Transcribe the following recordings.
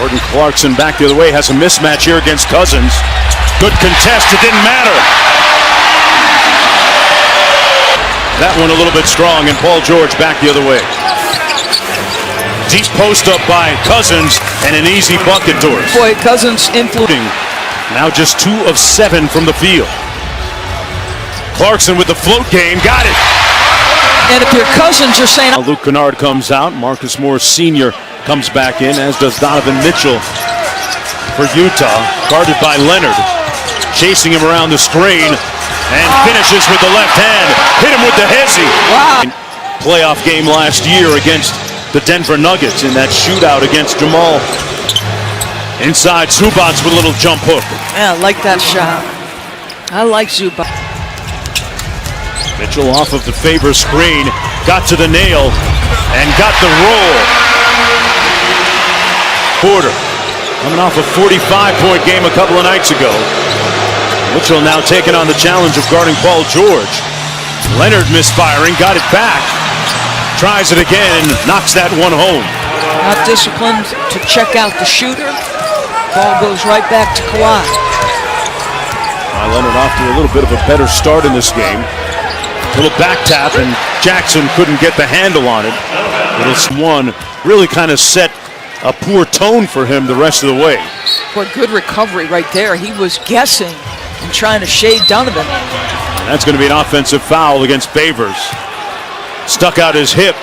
Jordan Clarkson back the other way, has a mismatch here against Cousins. Good contest, it didn't matter. That one a little bit strong, and Paul George back the other way. Deep post up by Cousins, and an easy bucket doors. Boy, Cousins influencing. Now just 2 of 7 from the field. Clarkson with the float game, got it. And if you're Cousins, you're saying... Luke Kennard comes out, Marcus Morris Sr. comes back in, as does Donovan Mitchell for Utah. Guarded by Leonard, chasing him around the screen, and finishes with the left hand. Hit him with the hezzy. Wow. Playoff game last year against the Denver Nuggets in that shootout against Jamal. Inside, Zubac with a little jump hook. Yeah, I like that shot. I like Zubac. Mitchell off of the favor screen, got to the nail, and got the roll. Porter, coming off a 45-point game a couple of nights ago. Mitchell now taking on the challenge of guarding Paul George. Leonard misfiring, got it back. Tries it again and knocks that one home. Not disciplined to check out the shooter. Ball goes right back to Kawhi. Leonard off to a little bit of a better start in this game. Little back tap, and Jackson couldn't get the handle on it. Little one really kind of set a poor tone for him the rest of the way. Boy, good recovery right there. He was guessing and trying to shade Donovan. And that's going to be an offensive foul against Favors. Stuck out his hip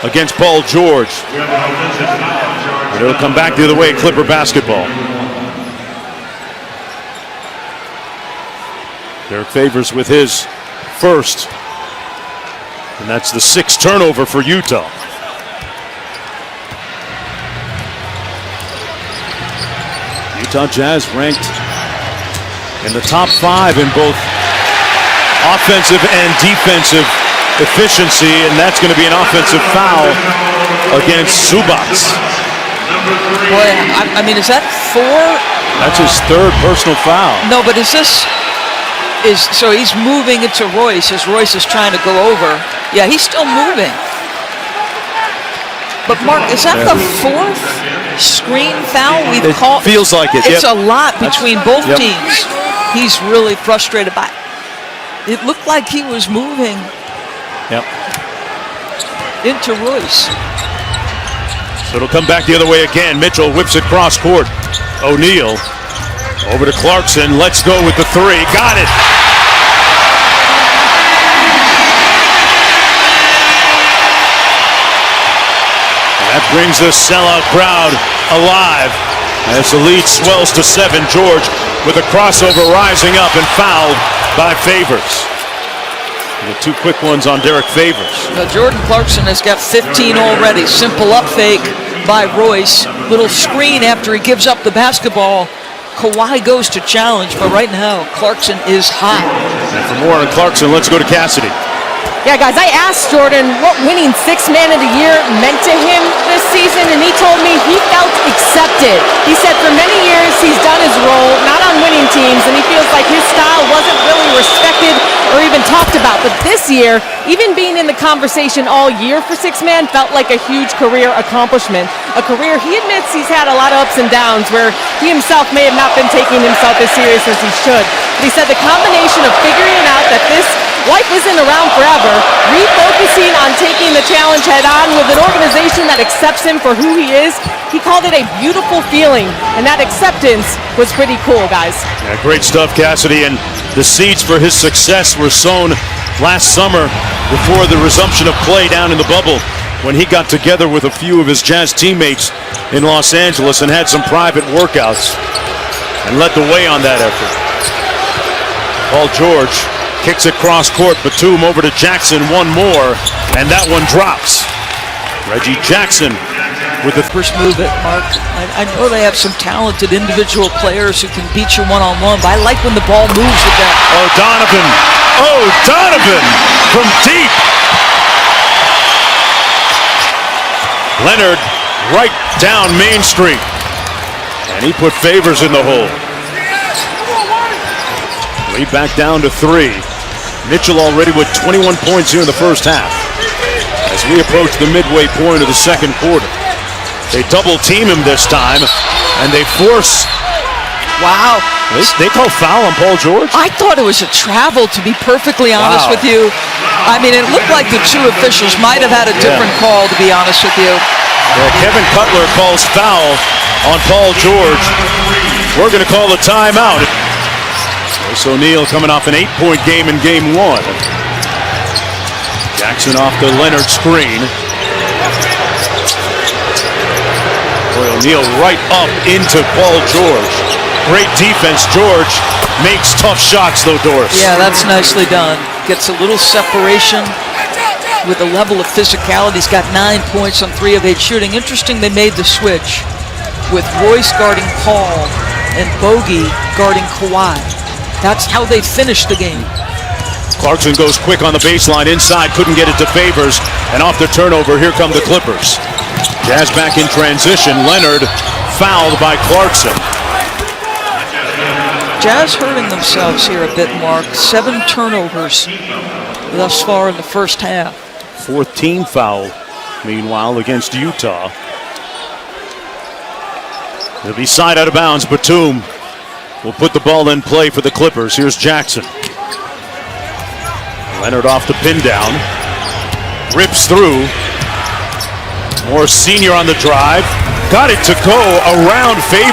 against Paul George. And it'll come back the other way, Clipper basketball. Derek Favors with his first. And that's the 6th turnover for Utah. Utah Jazz ranked in the top 5 in both offensive and defensive efficiency, and that's going to be an offensive foul against Zubac. Boy, I mean, is that 4? That's his 3rd personal foul. No, but so he's moving into Royce as Royce is trying to go over. Yeah, he's still moving. But Mark, is that the 4th screen foul we've called? It feels like it. It's a lot between both teams. He's really frustrated by it. It looked like he was moving into Royce. So it'll come back the other way again. Mitchell whips it cross court. O'Neal over to Clarkson. Let's go with the 3. Got it. That brings the sellout crowd alive as the lead swells to 7. George with a crossover rising up and fouled by Favors. The 2 quick ones on Derek Favors. Now Jordan Clarkson has got 15 already. Simple up fake by Royce. Little screen after he gives up the basketball. Kawhi goes to challenge, but right now Clarkson is hot. And for more on Clarkson, let's go to Cassidy. Yeah, guys, I asked Jordan what winning 6th Man of the Year meant to him this season, and he told me he felt accepted. He said for many years he's done his role, not on winning teams, and he feels like his style wasn't really respected or even talked about. But this year, even being in the conversation all year for 6th Man felt like a huge career accomplishment. A career he admits he's had a lot of ups and downs where he himself may have not been taking himself as serious as he should. But he said the combination of figuring out that this life isn't around forever, refocusing on taking the challenge head on with an organization that accepts him for who he is, he called it a beautiful feeling, and that acceptance was pretty cool, guys. Yeah, great stuff, Cassidy, and the seeds for his success were sown last summer before the resumption of play down in the bubble, when he got together with a few of his Jazz teammates in Los Angeles and had some private workouts and led the way on that effort. Paul George kicks it cross court. Batum over to Jackson. One more, and that one drops. Reggie Jackson with the first move at Mark. I know they have some talented individual players who can beat you one-on-one, but I like when the ball moves with that. Oh, Donovan. Oh, Donovan from deep. Leonard right down Main Street. And he put Favors in the hole. Lead back down to 3. Mitchell already with 21 points here in the first half as we approach the midway point of the second quarter. They double team him this time, and they force. Wow. They call foul on Paul George? I thought it was a travel, to be perfectly honest with you. I mean, it looked like the two officials might have had a different call, to be honest with you. Yeah, Kevin Cutler calls foul on Paul George. We're going to call a timeout. Royce O'Neal coming off an 8-point game in game 1. Jackson off the Leonard screen. Boy, O'Neal right up into Paul George. Great defense. George makes tough shots, though, Doris. Yeah, that's nicely done. Gets a little separation with a level of physicality. He's got 9 points on 3 of 8 shooting. Interesting, they made the switch with Royce guarding Paul and Bogey guarding Kawhi. That's how they finished the game. Clarkson goes quick on the baseline inside, couldn't get it to Favors, and off the turnover, here come the Clippers. Jazz back in transition. Leonard fouled by Clarkson. Jazz hurting themselves here a bit, Mark. 7 turnovers thus far in the first half. 4th team foul, meanwhile, against Utah. It'll be side out of bounds. Batum will put the ball in play for the Clippers. Here's Jackson. Leonard off the pin down. Rips through. More senior on the drive. Got it to go around Favors.